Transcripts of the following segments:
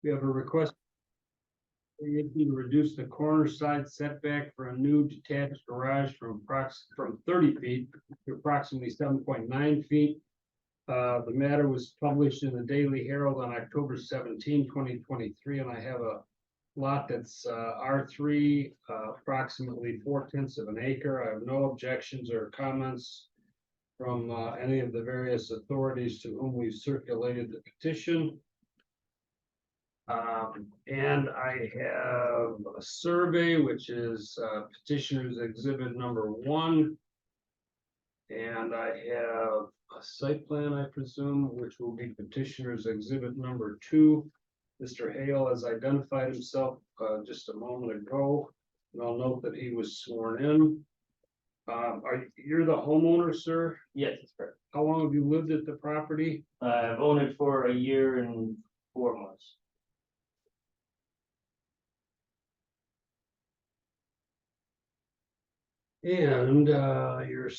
We have a request to reduce the corner side setback for a new detached garage from 30 feet to approximately 7.9 feet. The matter was published in the Daily Herald on October 17, 2023, and I have a lot that's R3, approximately 4/10 of an acre. I have no objections or comments from any of the various authorities to whom we've circulated the petition. And I have a survey, which is petitioner's exhibit number 1. And I have a site plan, I presume, which will be petitioner's exhibit number 2. Mr. Hale has identified himself just a moment ago, and I'll note that he was sworn in. You're the homeowner, sir? Yes, that's correct. How long have you lived at the property? I've owned it for a year and 4 months. And your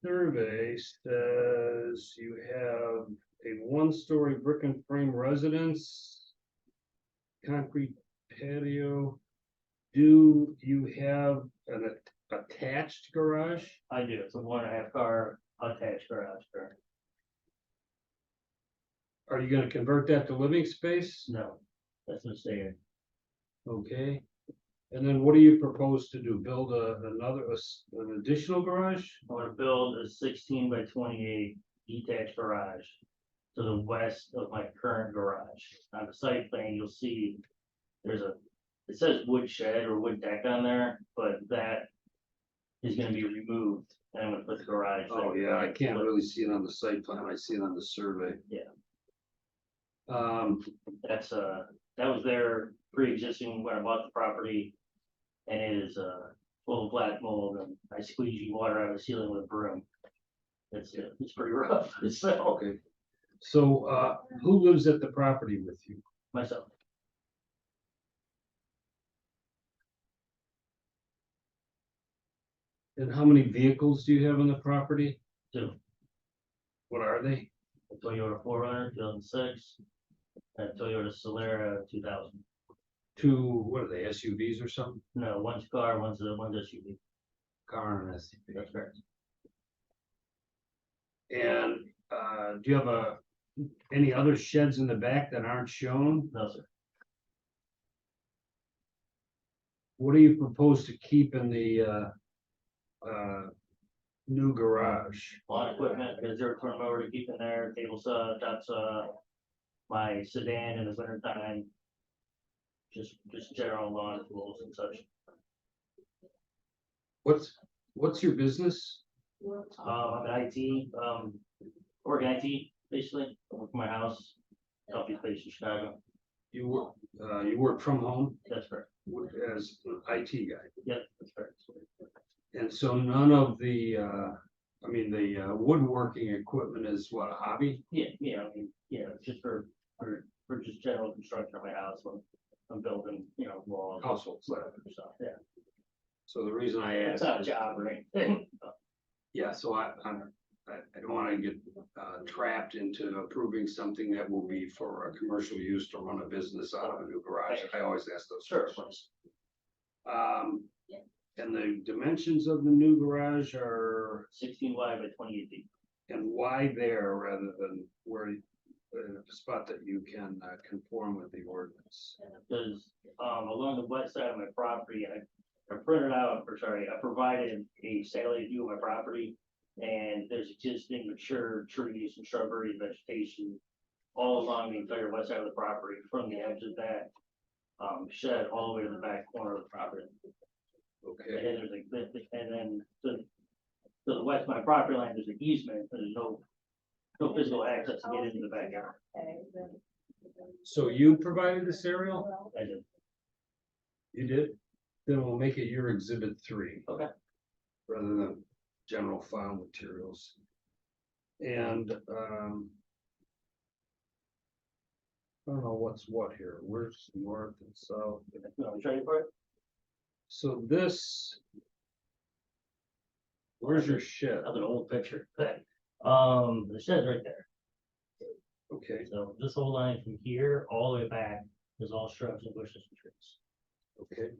survey says you have a 1-story brick and frame residence, concrete patio. Do you have an attached garage? I do. It's a 1.5 car attached garage. Correct. Are you gonna convert that to living space? No, that's a mistake. Okay. And then what do you propose to do? Build an additional garage? I want to build a 16 by 28 detached garage to the west of my current garage. On the site plan, you'll see it says wood shed or wood deck on there, but that is going to be removed. And I'm going to put the garage. Oh, there. yeah, I can't really see it on the site plan. I see it on the survey. Yeah. That was there pre-existing when I bought the property, and it is full of black mold, and I squeegee water out of the ceiling with a broom. It's pretty rough. So okay. So who lives at the property with you? myself, And how many vehicles do you have on the property? 2, What are they? a Toyota 4Runner 2006, and a Toyota Solera 2000. 2, what are they, SUVs or something? No, one's car, one's SUV. Car and SUV. That's correct. And do you have any other sheds in the back that aren't shown? No, sir. What do you propose to keep in the new garage? Lawn equipment, because they're turning over to keep in there, table saw, top saw, my sedan in the winter time. Just general lawn tools and such. What's your business? I'm an IT, work in IT, basically. I work from my house, company's based in Chicago. You work from home That's correct. as an IT guy. Yep, that's correct. And so none of the woodworking equipment is what, a hobby? Yeah, just for just general construction of my house when I'm building, walls. Household stuff. Whatever, stuff, yeah. So the reason I It's asked. not a job or anything. Yeah, so I don't want to get trapped into approving something that will be for a commercial use to run a business out of a new garage. I always ask those Sure. questions. And the dimensions of the new garage are, 16 wide by 28 deep. and why there rather than where, in a spot that you can conform with the ordinance? Because along the west side of my property, I provided a satellite view of my property, and there's existing mature trees and shrubbery and vegetation all along the entire west side of the property, from the edge of that shed all the way to the back corner of the property. Okay, And then to the west of my property line, there's an easement, there's no physical access to get into the backyard. so you provided this aerial? I did. You did? Then we'll make it your exhibit 3. Okay. Rather than general file materials. And I don't know what's what here. Where's north and south? You want me to show you for it? So this. Where's your shed? That's an old picture. The shed's right there. Okay, So this whole line from here all the way back There's all shrubs and bushes and trees. Okay.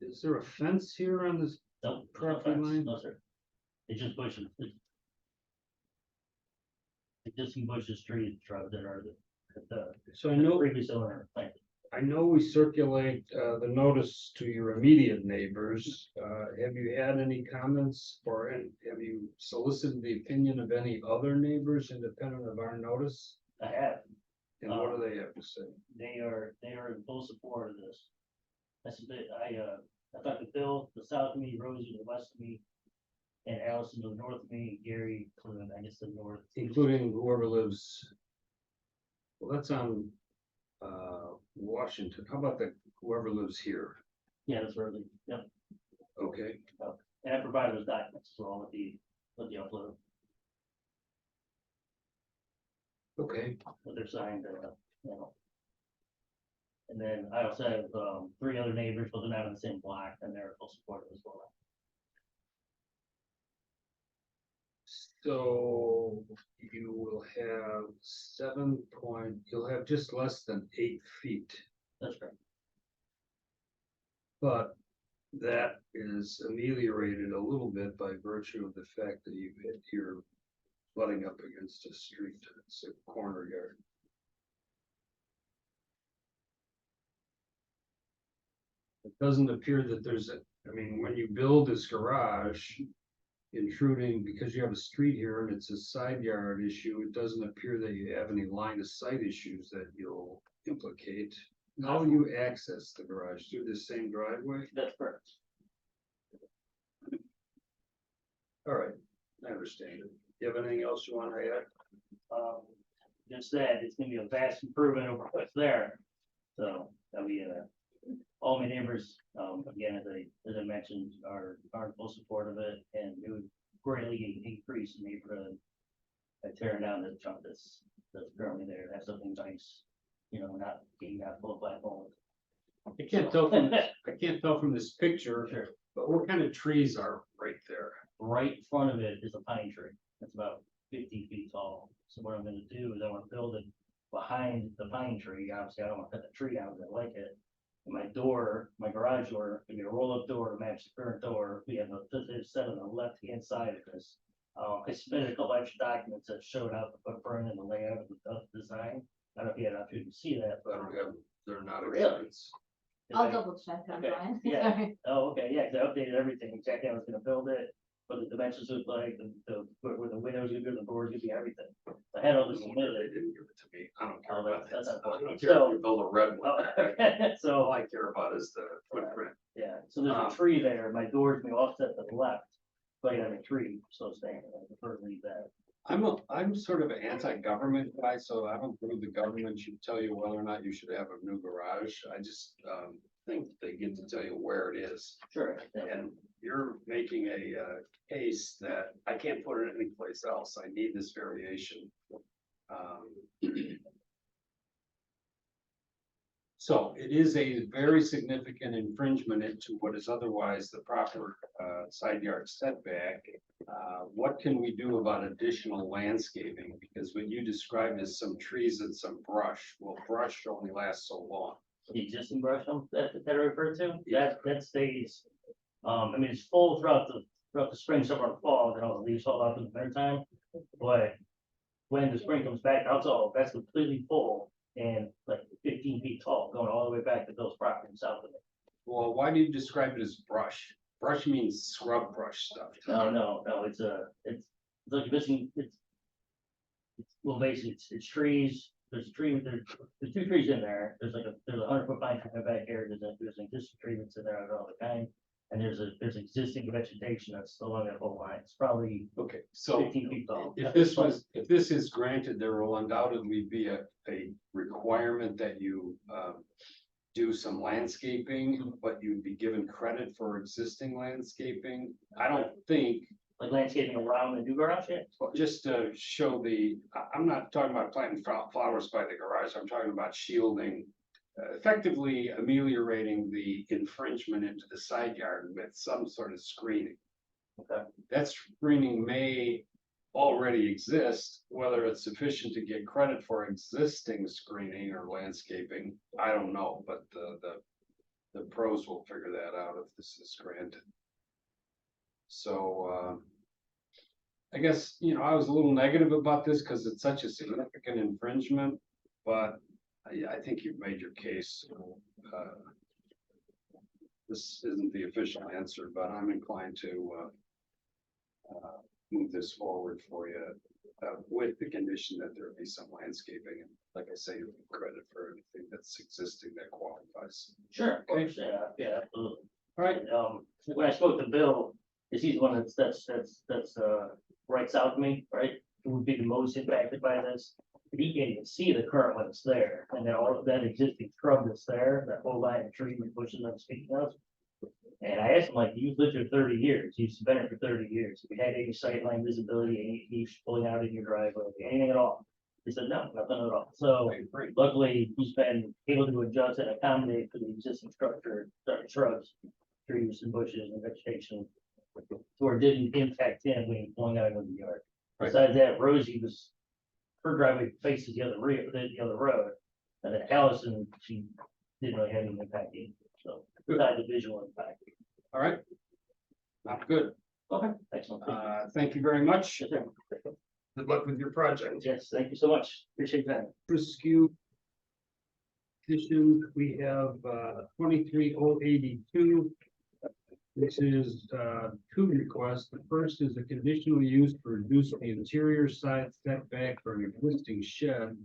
Is there a fence here on this No, property line? no, sir. It's just bushes. Existing bushes, trees, shrubs that are the So I know, previous owner planted. I know we circulate, the notice to your immediate neighbors. Have you had any comments or have you solicited the opinion of any other neighbors independent of our notice? I have. And what do they have to say? They are in full support of this. That's a bit, I talked to Bill, the south of me, Rosie, the west of me, and Allison to the north of me, Gary, to the, I guess, the north. Including whoever lives. Well, that's on, Washington. How about whoever lives here? Yeah, that's where they, yep. Okay, And I provided those documents as well with the upload, okay. with their signed, you know. And then I also have, 3 other neighbors, but they're not in the same block, and they're full support as well. So you will have you'll have just less than 8 feet, That's correct. but that is ameliorated a little bit by virtue of the fact that you're butting up against a street, it's a corner yard. It doesn't appear that I mean, when you build this garage, intruding, because you have a street here and it's a side yard issue, it doesn't appear that you have any line of sight issues that you'll implicate. How will you access the garage? Through the same driveway? That's correct. All right, I understand it. You have anything else you want to add? Just that it's gonna be a vast improvement over what's there. So that'll be all my neighbors, again, as I mentioned, are in full support of it, and it would greatly increase the neighborhood by tearing down the chunk that's currently there, have something nice, you know, not being that full of black holes. I can't tell from this picture, Sure. but what kind of trees are right there? Right in front of it is a pine tree. It's about 50 feet tall. So what I'm gonna do is I wanna build it behind the pine tree. Obviously, I don't wanna cut the tree down, 'cause I like it. And my door, my garage door, can be a roll-up door to match the current door. We have a set on the left-hand side of this. I submitted a couple extra documents that showed out the footprint and the layout of the design. I don't know if you had an opportunity to see that, I but don't have, they're not Really? exhibits. I'll double check on Okay, mine. yeah. Sorry. Oh, okay, yeah, 'cause I updated everything, exactly how I was gonna build it, what the dimensions look like, where the windows gonna be, the doors gonna be, everything. I had all this They submitted. didn't give it to me. I don't care Oh, about that's that. not I don't important. care if So- you build a red Oh, one. okay, so, All I care about is the footprint. yeah, so there's a tree there, my door's gonna be offset to the left, but I have a tree, so staying, I prefer to leave that. I'm sort of an anti-government guy, so I don't believe the government should tell you whether or not you should have a new garage. I just, think they get to tell you where it is. Sure. Yeah. And you're making a, case that I can't put it anyplace else. I need this variation. So it is a very significant infringement into what is otherwise the proper, side yard setback. What can we do about additional landscaping? Because what you described as some trees and some brush, well, brush only lasts so long. The existing brush that I referred to, Yeah. that stays, I mean, it's full throughout the spring, summer, and fall, then all the leaves fall off in the winter time. But when the spring comes back, that's completely full and like 15 feet tall, going all the way back to Bill's property south of it. Well, why do you describe it as brush? Brush means scrub brush stuff. No, it's like well, basically, it's trees. There's there's 2 trees in there. There's a 100-foot pine tree in the back here. There's an existing tree that's in there all the time. And there's existing vegetation that's along that whole line. It's probably Okay, so 15 feet tall. if this is granted, there will undoubtedly be a requirement that you, do some landscaping, but you'd be given credit for existing landscaping. I don't think, Like landscaping around the new garage, yeah. just to show I'm not talking about planting flowers by the garage, I'm talking about shielding effectively ameliorating the infringement into the side yard with some sort of screening. Okay. That screening may already exist, whether it's sufficient to get credit for existing screening or landscaping, I don't know, but the pros will figure that out if this is granted. So, I guess, I was a little negative about this because it's such a significant infringement, but I think you've made your case. This isn't the official answer, but I'm inclined to move this forward for you with the condition that there be some landscaping. And like I say, credit for everything that's existing that qualifies. Sure, of course, yeah, absolutely. All right. When I spoke to Bill, is he's the one that's right south of me, right? Who would be the most impacted by this? He can't even see the current one that's there, and then all of that existing scrub that's there, that whole line of trees and bushes I'm speaking of. And I asked him, like, you've lived here 30 years, you've been here for 30 years, have you had any sightline visibility, any leaves pulling out in your driveway, anything at all? He said, no, nothing at all. So luckily, he's been able to adjust and accommodate for the existing structure, shrubs, trees and bushes and vegetation. Or didn't impact him when he was pulling out of the yard. Right. Besides that, Rosie her driveway faces the other road. And then Allison, she didn't really have any impact either, so, besides the visual impact. All right. Not good. Okay, excellent. Thank you very much. Yes, sir. Good luck with your project. Yes, thank you so much, appreciate that. Rescue petition, we have 23082. This is two requests. The first is a conditional use to reduce the interior side setback for an existing shed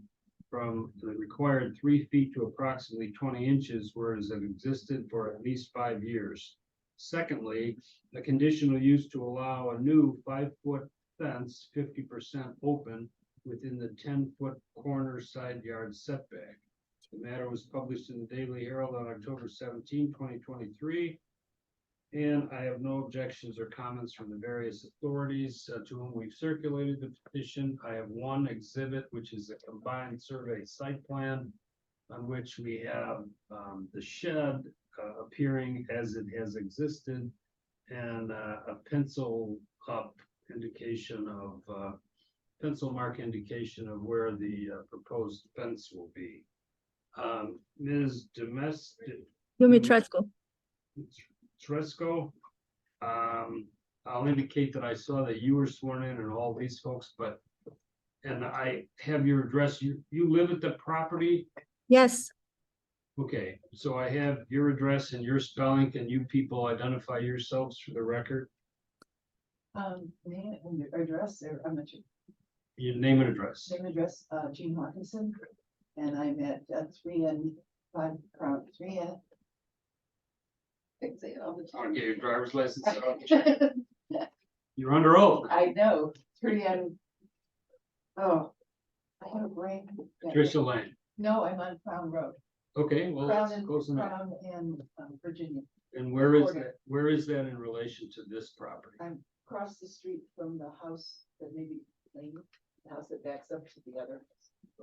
from the required 3 feet to approximately 20 inches, whereas it existed for at least 5 years. Secondly, a conditional use to allow a new 5-foot fence, 50% open within the 10-foot corner side yard setback. The matter was published in the Daily Herald on October 17, 2023. And I have no objections or comments from the various authorities to whom we've circulated the petition. I have one exhibit, which is a combined survey site plan on which we have the shed appearing as it has existed and a pencil up indication of pencil mark indication of where the proposed fence will be. Ms. Dumitrescu. Tresco, I'll indicate that I saw that you were sworn in and all these folks, and I have your address. You live at the property? Yes, Okay, so I have your address and your spelling. Can you people identify yourselves for the record? Name and your address, or I'm not sure, Your name and address. name and address, Jean Hawkinson, and I'm at 3 and 5 Crown, 3 and. I can say it all the I'll time. get your driver's license. You're under oath. I know, 3 and. Oh, I have a brain. Patricia Lane. No, I'm on Crown Road, Okay, well, Crown that's and, close enough. Crown and Virginia, And where is that? Where is that in relation to this property? across the street from the house that maybe, the house that backs up to the other.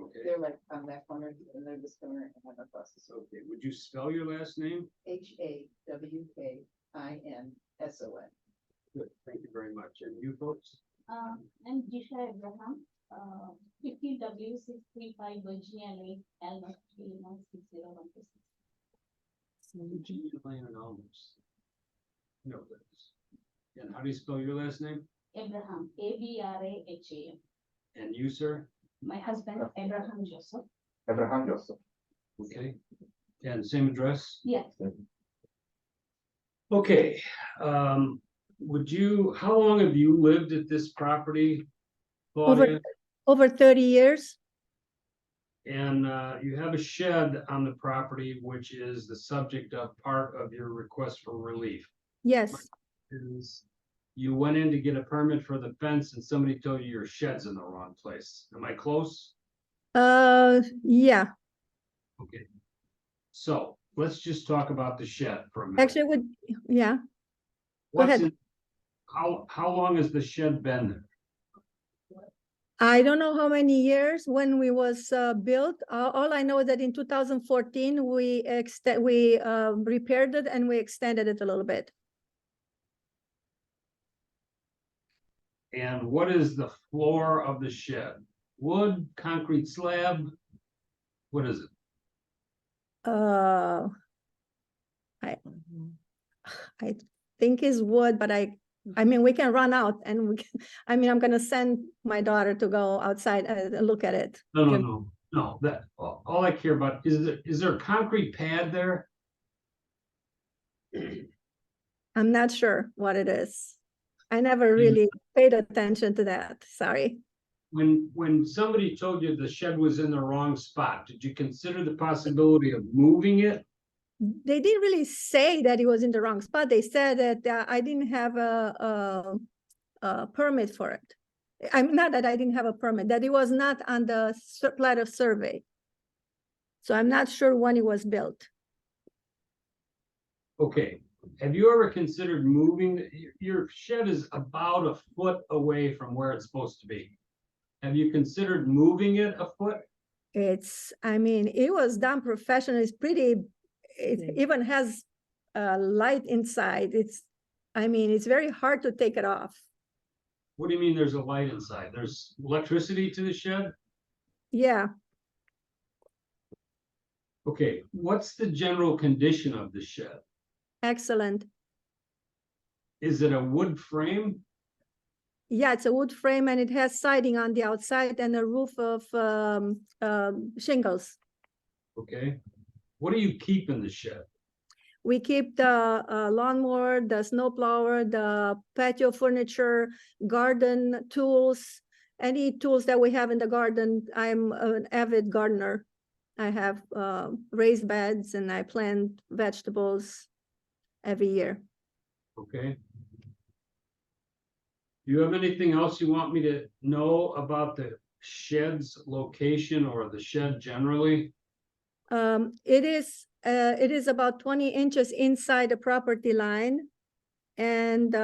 Okay, They're like on that corner, and they're this corner, and I'm across the street. okay. Would you spell your last name? HAWKINSON. Good, thank you very much. And you folks? I'm Jisha Abraham, 50W635 Virginia Lane, Elmwood, Illinois 60126. Virginia Lane and Almus. No, that's. And how do you spell your last name? Abraham, ABRAHAM. And you, sir? My husband, Abraham Joseph. Abraham Joseph. Okay. And same address? Yes, Okay, how long have you lived at this property? Claudia? over 30 years. And you have a shed on the property, which is the subject of part of your request for relief. Yes, Is you went in to get a permit for the fence and somebody told you your shed's in the wrong place. Am I close? yeah, Okay. So let's just talk about the shed for a minute. actually yeah, What's ahead. in- How long has the shed been there? I don't know how many years when we was built. All I know is that in 2014, we repaired it and we extended it a little bit. And what is the floor of the shed? Wood, concrete slab? What is it? Uh, I think is wood, but I mean, we can run out and we can, I mean, I'm gonna send my daughter to go outside and look at it. No, that, all I care about, is there a concrete pad there? I'm not sure what it is. I never really paid attention to that, sorry. When somebody told you the shed was in the wrong spot, did you consider the possibility of moving it? They didn't really say that it was in the wrong spot. They said that I didn't have a permit for it. I'm not that I didn't have a permit, that it was not on the plat of survey. So I'm not sure when it was built. Okay, have you ever considered moving, your shed is about a foot away from where it's supposed to be. Have you considered moving it a foot? I mean, it was done professionally. It's pretty, it even has a light inside. I mean, it's very hard to take it off. What do you mean there's a light inside? There's electricity to the shed? Yeah, Okay, what's the general condition of the shed? excellent. Is it a wood frame? Yeah, it's a wood frame and it has siding on the outside and a roof of shingles. Okay, what do you keep in the shed? We keep the lawnmower, the snowblower, the patio furniture, garden tools, any tools that we have in the garden. I'm an avid gardener. I have raised beds and I plant vegetables every year. Okay. Do you have anything else you want me to know about the shed's location or the shed generally? It is about 20 inches inside the property line. And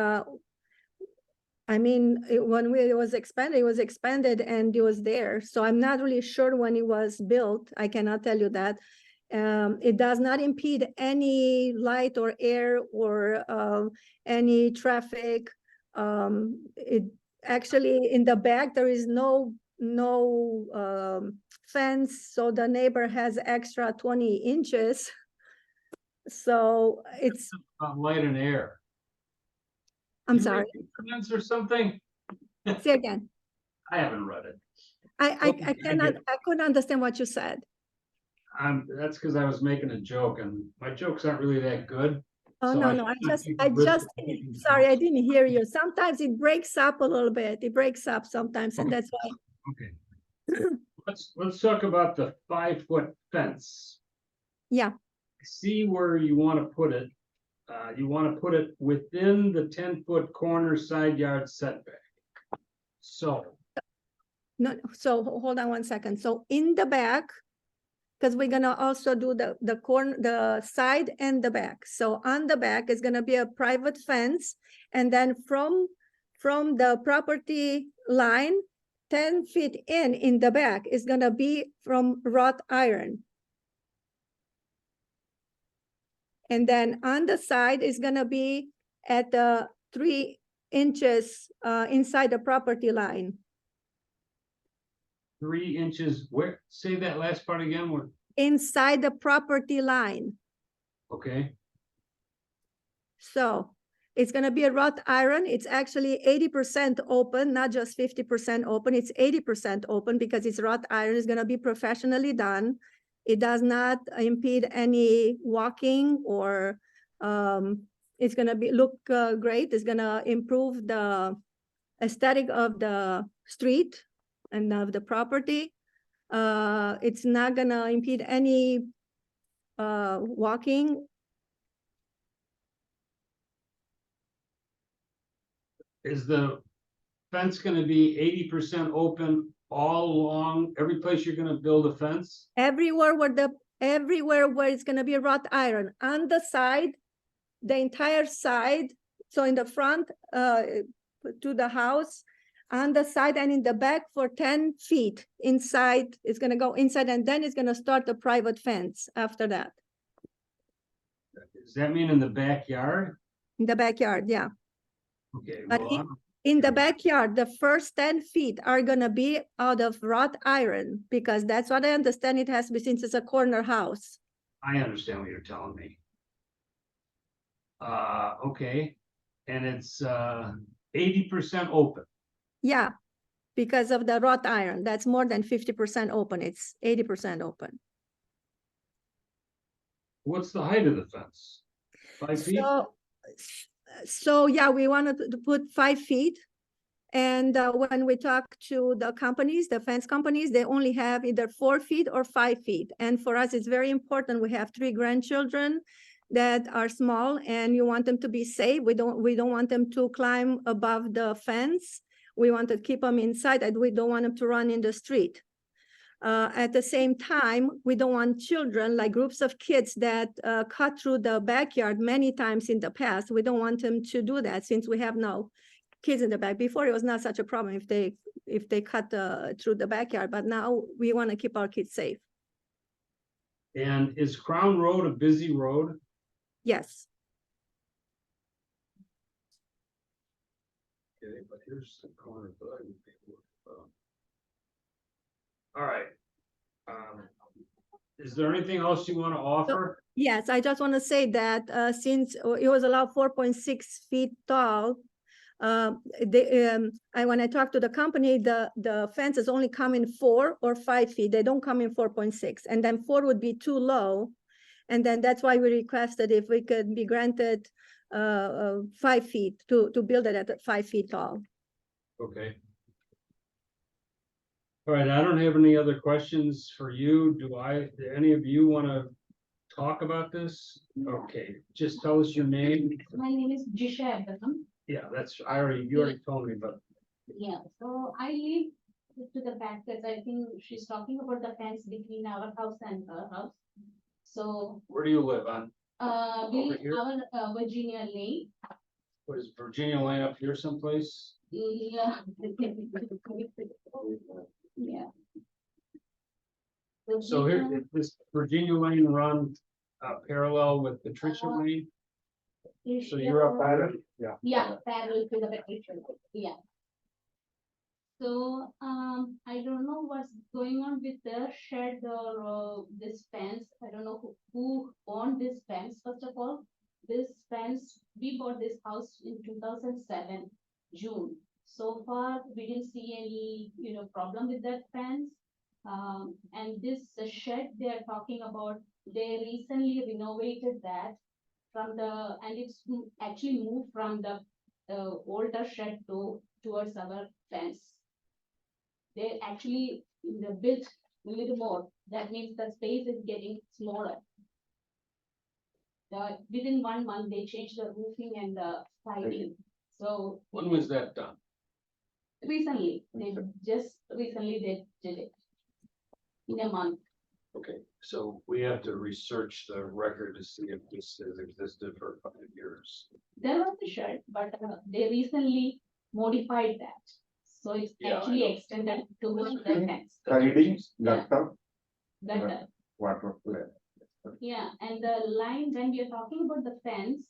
I mean, when it was expanded and it was there. So I'm not really sure when it was built. I cannot tell you that. It does not impede any light or air or any traffic. It actually, in the back, there is no fence, so the neighbor has extra 20 inches. So it's, Light and air. I'm You sorry, read increments or something? say again. I haven't read it. I Okay, I cannot, get it. I couldn't understand what you said. That's because I was making a joke and my jokes aren't really that good. Oh, So no, I no, should not take the risk of making sorry, I jokes. didn't hear you. Sometimes it breaks up a little bit. It breaks up sometimes, and Okay. that's why. Okay. Let's talk about the 5-foot fence. Yeah, See where you want to put it. You want to put it within the 10-foot corner side yard setback. So, no, so hold on one second. So in the back, because we're gonna also do the corner, the side and the back. So on the back is gonna be a private fence, and then from the property line, 10 feet in the back is gonna be from wrought iron. And then on the side is gonna be at 3 inches inside the property line. 3 inches, where, say that last part again, where, Inside the property line. okay, So it's gonna be a wrought iron. It's actually 80% open, not just 50% open. It's 80% open because it's wrought iron. It's gonna be professionally done. It does not impede any walking or it's gonna look great. It's gonna improve the aesthetic of the street and of the property. It's not gonna impede any walking. is the fence gonna be 80% open all along, every place you're gonna build a fence? Everywhere where it's gonna be wrought iron on the side, the entire side. So in the front to the house, on the side and in the back for 10 feet inside. It's gonna go inside and then it's gonna start the private fence after that. Does that mean in the backyard? In the backyard, yeah. Okay, But well, I'm- In the backyard, the first 10 feet are gonna be out of wrought iron because that's what I understand it has to be since it's a corner house. I understand what you're telling me. Okay, and it's 80% open. Yeah, because of the wrought iron, that's more than 50% open. It's 80% open. What's the height of the fence? 5 feet? So yeah, we wanted to put 5 feet. And when we talk to the companies, the fence companies, they only have either 4 feet or 5 feet. And for us, it's very important. We have 3 grandchildren that are small and you want them to be safe. We don't want them to climb above the fence. We want to keep them inside and we don't want them to run in the street. At the same time, we don't want children, like groups of kids that cut through the backyard many times in the past. We don't want them to do that since we have no kids in the back. Before it was not such a problem if they cut through the backyard, but now we want to keep our kids safe. And is Crown Road a busy road? Yes. Okay, but here's the corner. All right. Is there anything else you want to offer? Yes, I just want to say that since it was allowed 4.6 feet tall, when I talked to the company, the fences only come in 4 or 5 feet. They don't come in 4.6, and then 4 would be too low. And then that's why we requested if we could be granted 5 feet to build it at 5 feet tall. Okay. All right, I don't have any other questions for you. Do any of you want to talk about this? Okay, just tell us your name. My name is Jisha Abraham. Yeah, you already told me, but Yeah, so I live to the back that I think she's talking about the fence between our house and her house. So, where do you live on? we, Over here? our Virginia Lane, What is Virginia Lane up here someplace? yeah. Yeah. So here, Virginia, is this Virginia Lane run parallel with Patricia Lane? So you're up at it? Yeah. Yeah, parallel to the vacation, yeah. So, I don't know what's going on with the shed or this fence. I don't know who owned this fence, first of all. This fence, we bought this house in 2007, June. So far, we didn't see any, problem with that fence. And this shed they're talking about, they recently renovated that and it's actually moved from the older shed towards our fence. They actually built a little more. That means the space is getting smaller. Within 1 month, they changed the roofing and the siding. So When was that done? recently, they did it in a month. Okay, so we have to research the record to see if this has existed for a couple of years. There was a shed, but they recently modified that. So it's Yeah, I actually know. extended towards the fence. Siding, Yeah. gutter, That, water play. yeah, and the line, when we are talking about the fence,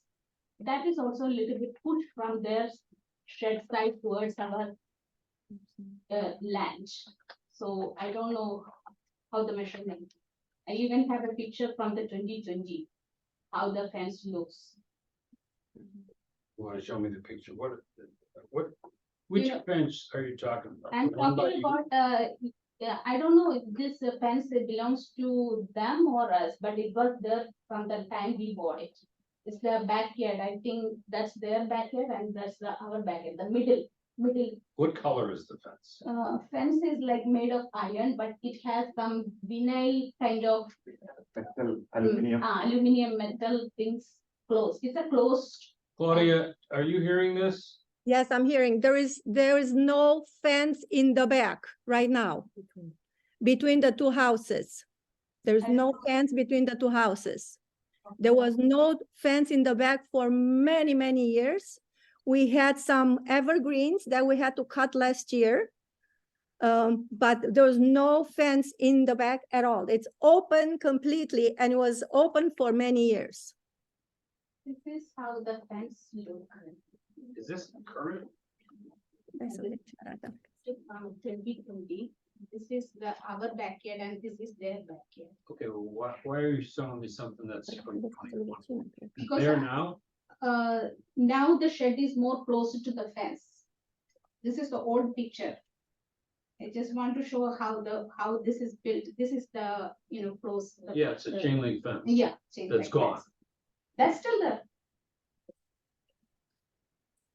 that is also a little bit pushed from their shed side towards our land. So I don't know how the measurement. I even have a picture from the 2020, how the fence looks. You want to show me the picture? Which Yeah. fence are you talking about? I'm The one by talking you? about, yeah, I don't know if this fence belongs to them or us, but it was there from the time we bought it. It's their backyard. I think that's their backyard and that's our backyard, the middle. What color is the fence? Fence is like made of iron, but it has some vinyl kind of Metal, aluminum. aluminum metal things closed. It's a closed. Claudia, are you hearing this? Yes, I'm hearing there is no fence in the back right now between the 2 houses. There's no fence between the 2 houses. There was no fence in the back for many, many years. We had some evergreens that we had to cut last year. But there's no fence in the back at all. It's open completely and it was open for many years. This is how the fence look. Is this current? From 2020, this is our backyard and this is their backyard. Okay, well, why are you showing me something that's from 2021? Because There now? now the shed is more closer to the fence. This is the old picture. I just want to show how this is built. This is the, close. Yeah, it's a chain link fence. Yeah. chain That's link gone. fence. That's still there.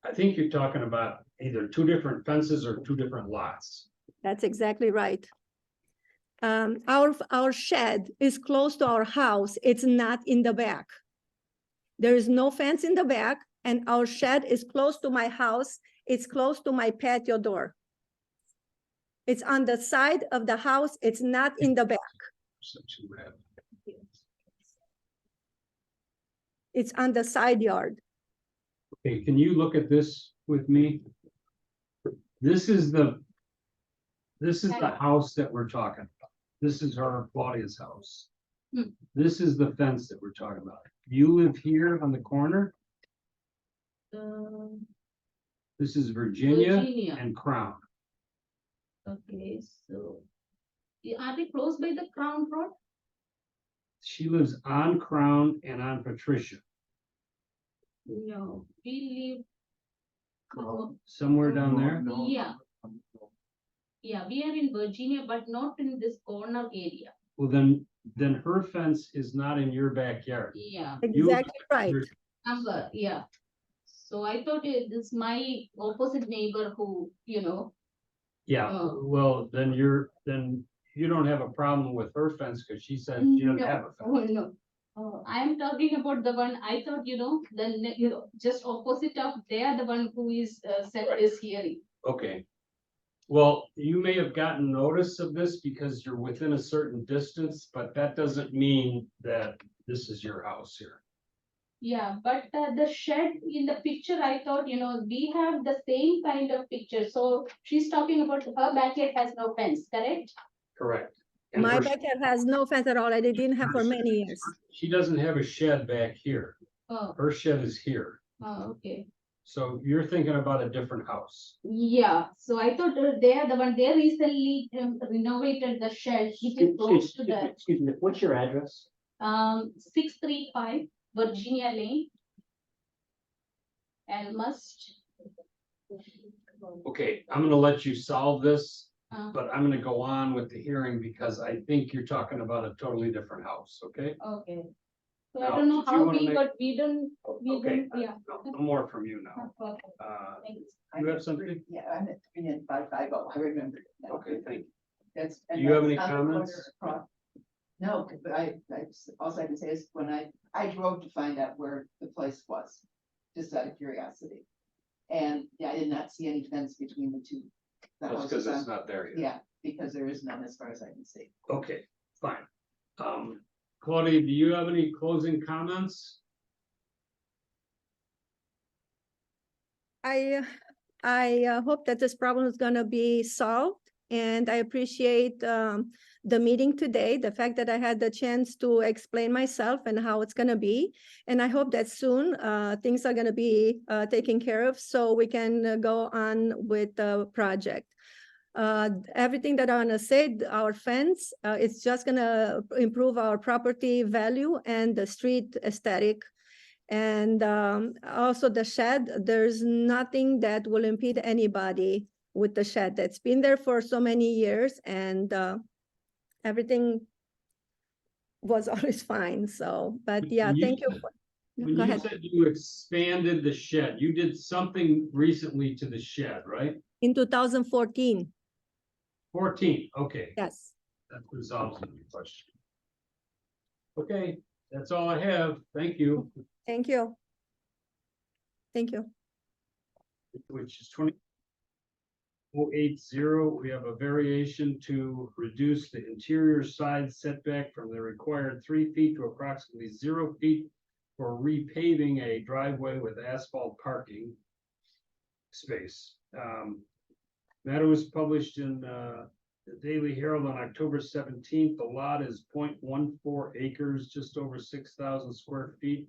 I think you're talking about either two different fences or two different lots. That's exactly right. Our shed is close to our house. It's not in the back. There is no fence in the back and our shed is close to my house. It's close to my patio door. It's on the side of the house. It's not in the back. Section red. It's on the side yard. Okay, can you look at this with me? This is the house that we're talking about. This is her Claudia's house. Hmm. This is the fence that we're talking about. You live here on the corner. This is Virginia Virginia. and Crown. Okay, so are they close by the Crown Road? She lives on Crown and on Patricia, No, we live. somewhere down there. Yeah. Yeah, we are in Virginia, but not in this corner area. Well, then her fence is not in your backyard. Yeah, You- Exactly right. Amber, yeah. So I thought this is my opposite neighbor who, Yeah, Oh. well, then you don't have a problem with her fence because she said she doesn't No. have a fence. Oh, no. I am talking about the one, I thought, just opposite of, they are the one who is set Right. this hearing. Okay. Well, you may have gotten notice of this because you're within a certain distance, but that doesn't mean that this is your house here. Yeah, but the shed in the picture, I thought, we have the same kind of picture. So she's talking about her backyard has no fence, correct? Correct. And My her- backyard has no fence at all. I didn't have for many years. She doesn't have a shed back here. Oh, Her shed is here. okay. So you're thinking about a different house. Yeah, so I thought they are the one, they recently renovated the shed, which is close to the, Excuse me, what's your address? 635 Virginia Lane. And must. Okay, I'm gonna let you solve this, Uh, but I'm gonna go on with the hearing because I think you're talking about a totally different house, okay? Okay. So I Now, don't know did you how wanna we, make- but we don't, Okay, yeah. no more from you now. Okay, thanks. You have something? Yeah, I'm at 39550, I remember. it now. Okay, thank you. That's. Do you have any that's on the corner comments? across- No, but all I can say is when I drove to find out where the place was, just out of curiosity. And yeah, I did not see any fence between the two. the That's because houses it's on- not there yet. Yeah, because there is none as far as I can see. Okay, fine. Claudia, do you have any closing comments? I hope that this problem is gonna be solved, and I appreciate the meeting today, the fact that I had the chance to explain myself and how it's gonna be. And I hope that soon things are gonna be taken care of so we can go on with the project. Everything that I wanna say, our fence, it's just gonna improve our property value and the street aesthetic. And also the shed, there's nothing that will impede anybody with the shed. That's been there for so many years and everything was always fine. So, but yeah, When you thank you. said- for- When Go you ahead. said you expanded the shed, you did something recently to the shed, right? In 2014, 14, okay, yes. that resolves the question. Okay, that's all I have. Thank you. Thank you. Thank you. Which is 2080. We have a variation to reduce the interior side setback from the required 3 feet to approximately 0 feet for repaving a driveway with asphalt parking. space. Matter was published in, the Daily Herald on October 17th. The lot is 0.14 acres, just over 6,000 square feet.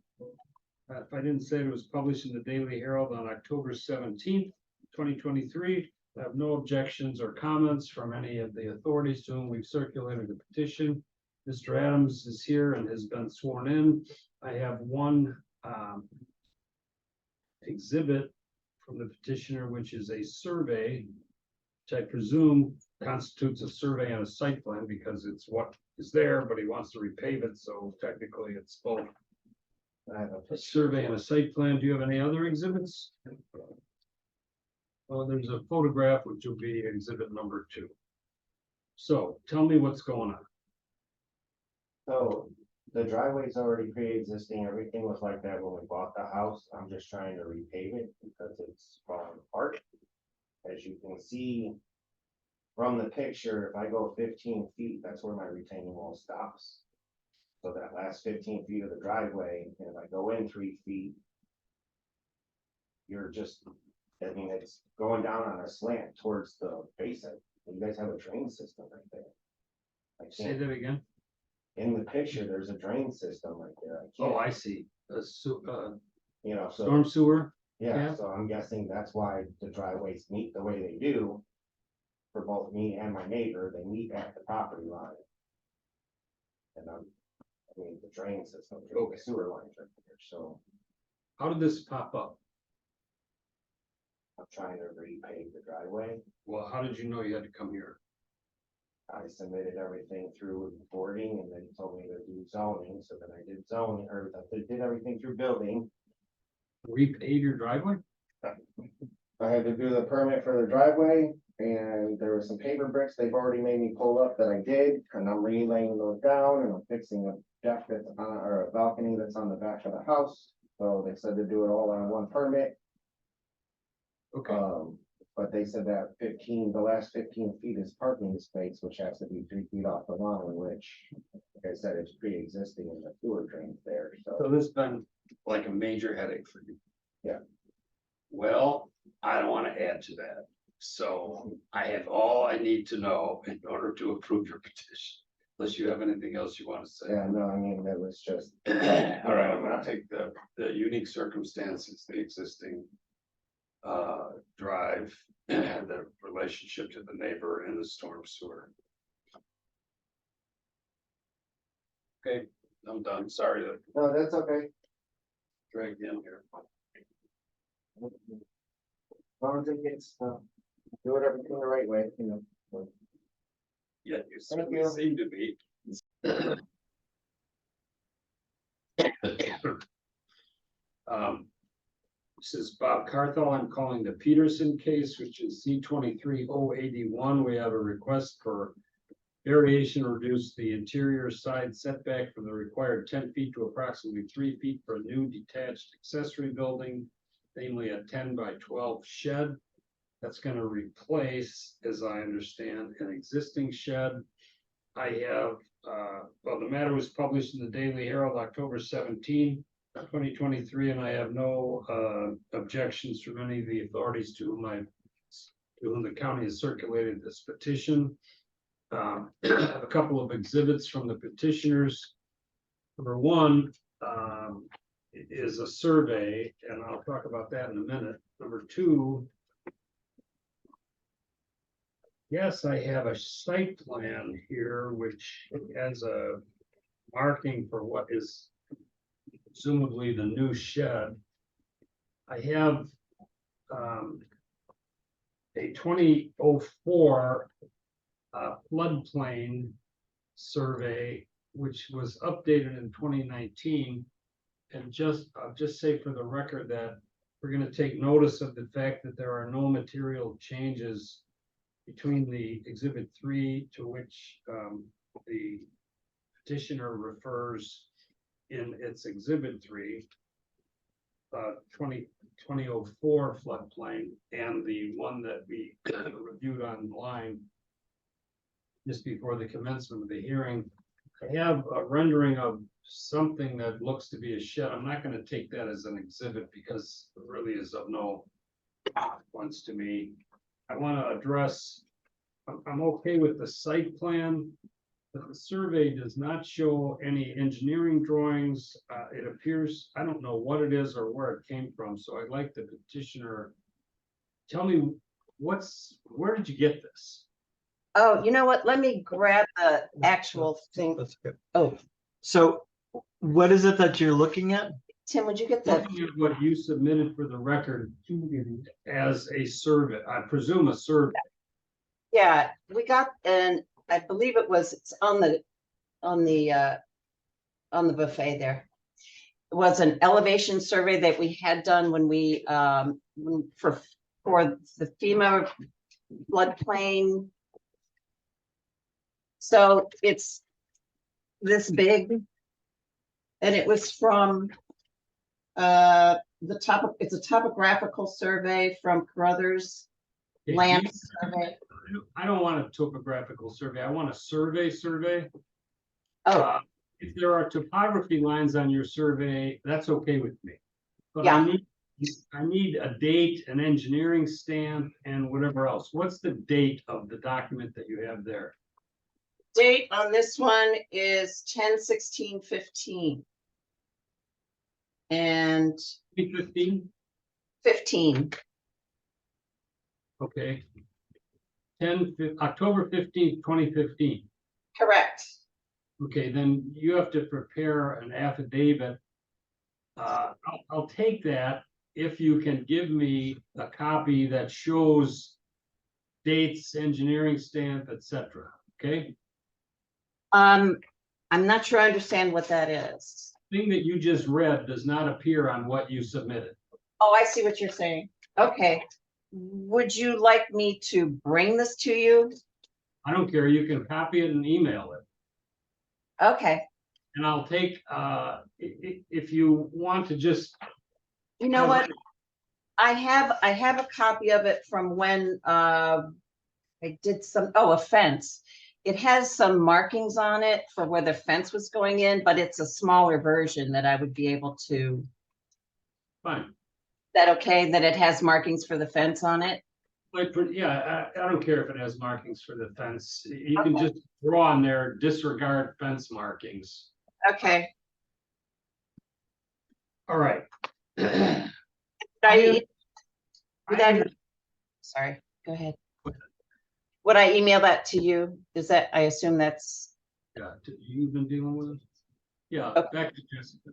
If I didn't say it was published in the Daily Herald on October 17th, 2023, I have no objections or comments from any of the authorities to whom we've circulated the petition. Mr. Adams is here and has been sworn in. I have one exhibit from the petitioner, which is a survey, which I presume constitutes a survey and a site plan because it's what is there, but he wants to repave it, so technically it's both I have a survey and a site plan. Do you have any other exhibits? Well, there's a photograph which will be exhibit number 2. So tell me what's going on. So the driveway's already pre-existing. Everything was like that when we bought the house. I'm just trying to repave it because it's falling apart. As you can see from the picture, if I go 15 feet, that's where my retaining wall stops. So that last 15 feet of the driveway, and if I go in 3 feet, you're just, I mean, it's going down on a slant towards the basin. You guys have a drain system right there. I Say can't, that again. in the picture, there's a drain system right there. Oh, can't, I see. A you know, so. storm sewer. Yeah, Yeah. so I'm guessing that's why the driveways meet the way they do. For both me and my neighbor, they meet at the property line. And I mean, the drain system, the sewer lines right there, so How did this pop up? I'm trying to repave the driveway. Well, how did you know you had to come here? I submitted everything through boarding and then told me to do zoning, so then I did zoning, or I did everything through building. Repave your driveway? I had to do the permit for the driveway, and there were some paper bricks they've already made me pull up that I did, and I'm relaying those down, and I'm fixing a deck that's on, or a balcony that's on the back of the house. So they said to do it all on one permit, Okay, but they said that the last 15 feet is parking space, which has to be 3 feet off the line, which, like I said, it's pre-existing and the sewer drains there, So so. this has been like a major headache for you. Yeah. Well, I don't want to add to that. So I have all I need to know in order to approve your petition. Unless you have anything else you want to say. Yeah, no, I mean, that was just, All right, I'm gonna take the unique circumstances, the existing drive, and the relationship to the neighbor and the storm sewer. Okay, I'm done. Sorry to no, that's okay. drag you in here. As long as it gets, do it everything the right way, you know. Yeah, you Thank certainly you. seem to be. This is Bob Carthel. I'm calling the Peterson case, which is C-23-081. We have a request for variation, reduce the interior side setback from the required 10 feet to approximately 3 feet for a new detached accessory building, namely a 10 by 12 shed. That's going to replace, as I understand, an existing shed. I have, well, the matter was published in the Daily Herald, October 17, 2023, and I have no objections from any of the authorities to whom the county has circulated this petition. A couple of exhibits from the petitioners. Number one is a survey, and I'll talk about that in a minute. Number two, yes, I have a site plan here, which has a marking for what is presumably the new shed. I have a 2004 floodplain survey, which was updated in 2019. And I'll just say for the record that we're going to take notice of the fact that there are no material changes between the exhibit 3 to which the petitioner refers in its exhibit 3, 2004 floodplain, and the one that we reviewed online just before the commencement of the hearing. I have a rendering of something that looks to be a shed. I'm not going to take that as an exhibit because it really is of no ones to me. I wanna address, I'm okay with the site plan. But the survey does not show any engineering drawings. It appears, I don't know what it is or where it came from, so I'd like the petitioner. Tell me, where did you get this? Oh, you know what? Let me grab the actual thing. That's good. Oh, So what is it that you're looking at? Tim, would you get that? Looking at what you submitted for the record as a survey, I presume a survey. Yeah, we got, and I believe it's on the buffet there. It was an elevation survey that we had done when we, for the FEMA floodplain. So it's this big. And it was from, it's a topographical survey from Carruthers Okay, Land Survey. I don't want a topographical survey. I want a survey. Oh, If there are topography lines on your survey, that's okay with me. But Yeah. I need a date, an engineering stamp, and whatever else. What's the date of the document that you have there? date on this one is 10/16/15. And 2015? 15, Okay. October 15th, 2015. correct. Okay, then you have to prepare an affidavit. I'll take that if you can give me a copy that shows dates, engineering stamp, etc. Okay? I'm not sure I understand what that is. Thing that you just read does not appear on what you submitted. Oh, I see what you're saying. Okay. Would you like me to bring this to you? I don't care, you can copy it and email it. Okay. And I'll take, if you want to just. You know what? I have a copy of it from when I did a fence. It has some markings on it for where the fence was going in, but it's a smaller version that I would be able to. Fine. Is that okay, that it has markings for the fence on it? Yeah, I don't care if it has markings for the fence. You can Okay. just draw on there, disregard fence markings. Okay. All right. Sorry, go ahead. Would I email that to you? Is that, I assume that's, Yeah, you've been dealing with it? Yeah, Okay. back to Jessica.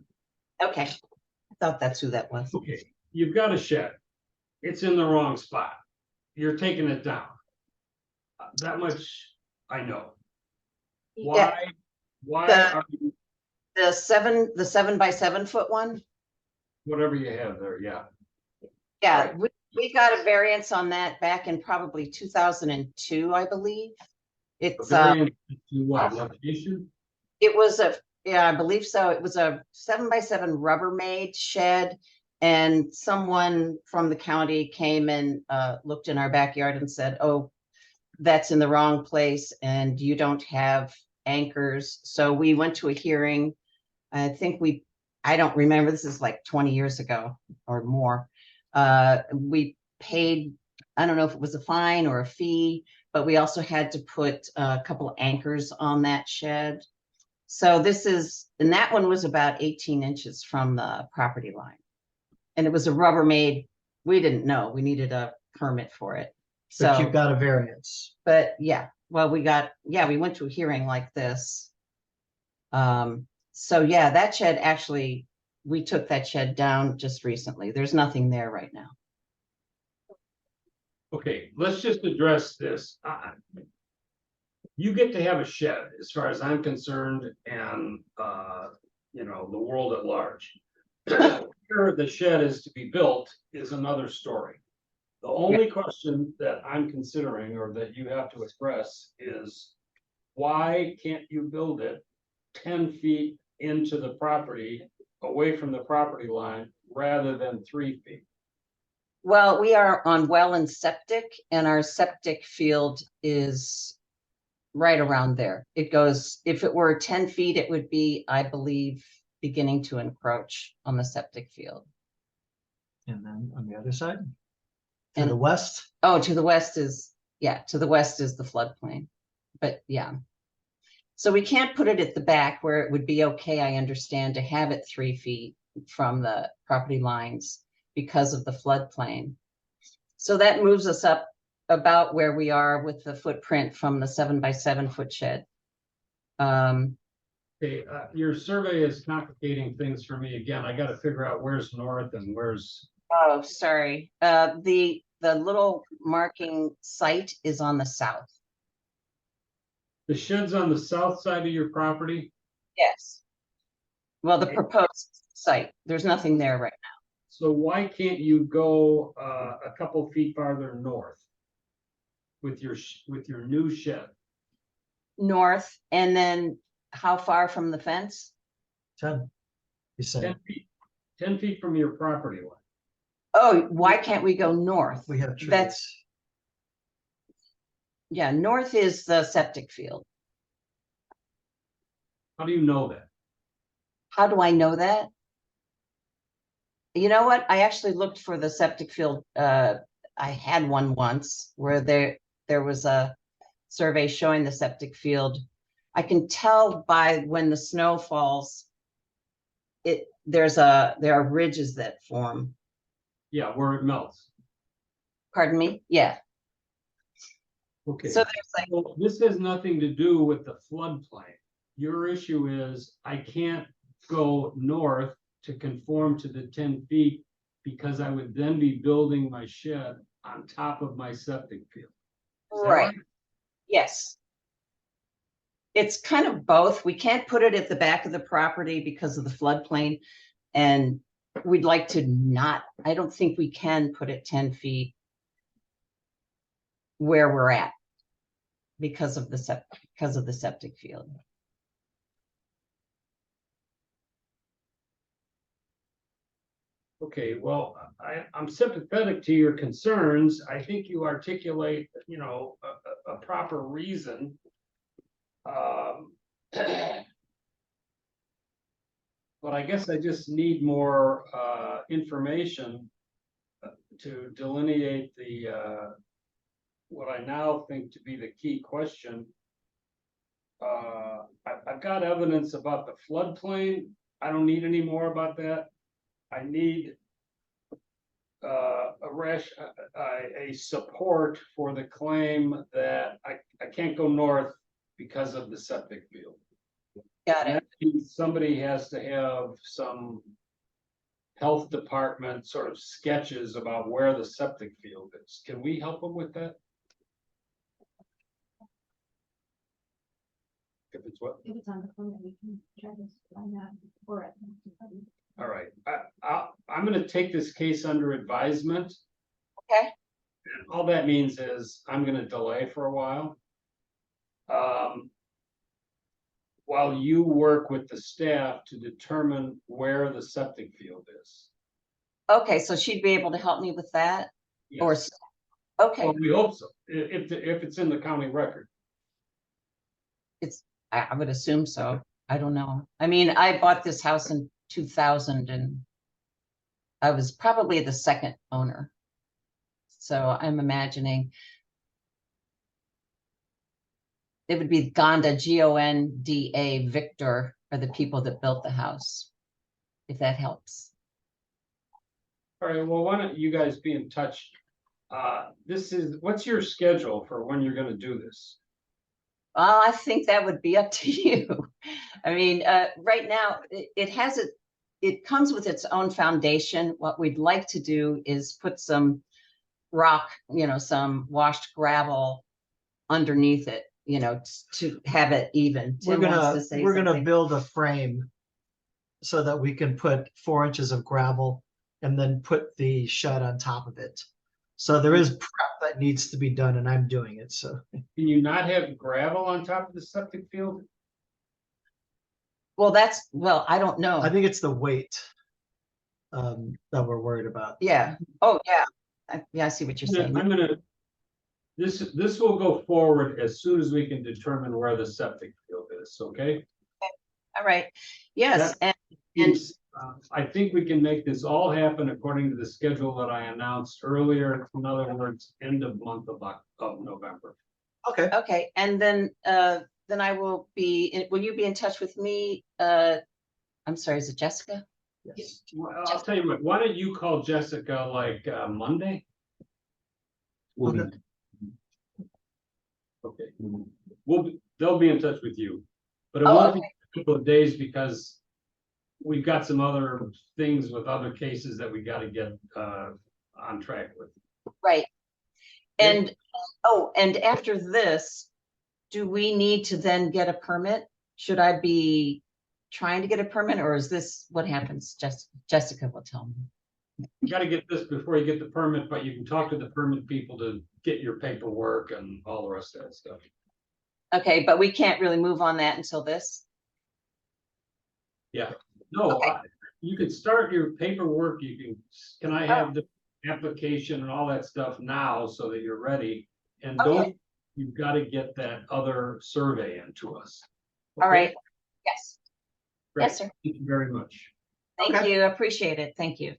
okay. I thought that's who that was. Okay, you've got a shed. It's in the wrong spot. You're taking it down. That much I know. Yeah, Why The- are you, the 7x7 foot one? whatever you have there, yeah. Yeah, Right. we got a variance on that back in probably 2002, I believe. It's, Variance to what, location? it was yeah, I believe so. It was a 7x7 Rubbermaid shed. And someone from the county came and looked in our backyard and said, oh, that's in the wrong place and you don't have anchors. So we went to a hearing. I don't remember, this is like 20 years ago or more. We paid, I don't know if it was a fine or a fee, but we also had to put a couple of anchors on that shed. So and that one was about 18 inches from the property line. And it was a Rubbermaid. We didn't know, we needed a permit for it. But So, you've got a variance. but yeah, well, we went to a hearing like this. So yeah, that shed actually, we took that shed down just recently. There's nothing there right now. Okay, let's just address this. You get to have a shed, as far as I'm concerned, and, the world at large. Where the shed is to be built is another story. The only question that I'm considering, or that you have to express, is why can't you build it 10 feet into the property, away from the property line, rather than 3 feet? Well, we are on well and septic, and our septic field is right around there. It goes, if it were 10 feet, it would be, I believe, beginning to encroach on the septic field. And then on the other side, To the And- west? Oh, to the west is, yeah, to the west is the floodplain, but yeah. So we can't put it at the back where it would be okay, I understand, to have it 3 feet from the property lines because of the floodplain. So that moves us up about where we are with the footprint from the 7 by 7 foot shed. Okay, your survey is complicating things for me again. I gotta figure out where's north and where's, Oh, sorry. The little marking site is on the south. the shed's on the south side of your property. Yes. Well, the proposed site, there's nothing there right So why can't you go a couple feet farther north? With your new shed? now. North, and then how far from the fence? 10. You said 10 feet, 10 feet from your property line. Oh, why can't we go north? we have trees. That's- Yeah, north is the septic field. How do you know that? How do I know that? You know what? I actually looked for the septic field. I had one once where there was a survey showing the septic field. I can tell by when the snow falls, there are ridges that form. Yeah, where it melts. Pardon me? Yeah. Okay. So there's like, Well, this has nothing to do with the floodplain. Your issue is I can't go north to conform to the 10 feet because I would then be building my shed on top of my septic field. Is that right. Yes. It's kind of both. We can't put it at the back of the property because of the floodplain. And we'd like to not, I don't think we can put it 10 feet where we're at because of the septic field. Okay, well, I'm sympathetic to your concerns. I think you articulate, a proper reason. But I guess I just need more information to delineate what I now think to be the key question. I've got evidence about the floodplain. I don't need any more about that. I need a support for the claim that I can't go north because of the septic field. Got And it. that means somebody has to have some health department sort of sketches about where the septic field is. Can we help them with that? If it's what? If it's on the phone, we can try to find out for it. All right, I'm gonna take this case under advisement. Okay. And all that means is I'm gonna delay for a while. While you work with the staff to determine where the septic field is. Okay, so she'd be able to help me with that? Or, Yes. okay, Well, we hope so, if it's in the county record. I would assume so. I don't know. I mean, I bought this house in 2000 and I was probably the second owner. So I'm imagining it would be Gonda, Gonda, Victor, are the people that built the house, if that helps. All right, well, why don't you guys be in touch? What's your schedule for when you're gonna do this? I think that would be up to you. I mean, right now, it comes with its own foundation. What we'd like to do is put some rock, some washed gravel underneath it, to have it even. We're Tim wants to say gonna something. build a frame so that we can put 4 inches of gravel and then put the shed on top of it. So there is prep that needs to be done and I'm doing it, so. Can you not have gravel on top of the septic field? Well, I don't know. I think it's the weight that we're worried about. Yeah. Oh, yeah. Yeah, I see what you're saying. This will go forward as soon as we can determine where the septic field is, okay? All right. Yes, That- and I think we can make this all happen according to the schedule that I announced earlier. In other words, end of month of November. Okay, Okay, and then I will will you be in touch with me? I'm sorry, is it Jessica? yes. Well, I'll tell you what, why don't you call Jessica like Monday? Okay. Okay, they'll be in touch with you, but it Oh, won't be a couple of days because we've got some other things with other cases that we gotta get on track with. Right. And, and after this, do we need to then get a permit? Should I be trying to get a permit, or is this what happens? Jessica will tell me. You gotta get this before you get the permit, but you can talk to the permit people to get your paperwork and all the rest of that stuff. Okay, but we can't really move on that until this? No, Okay. you can start your paperwork, can I have the application and all that stuff now so that you're ready? And Okay. don't, you've gotta get that other survey into us. All Okay? right. Yes. Great. Yes, sir. Thank you very much. Thank Okay. you. Appreciate it. Thank you.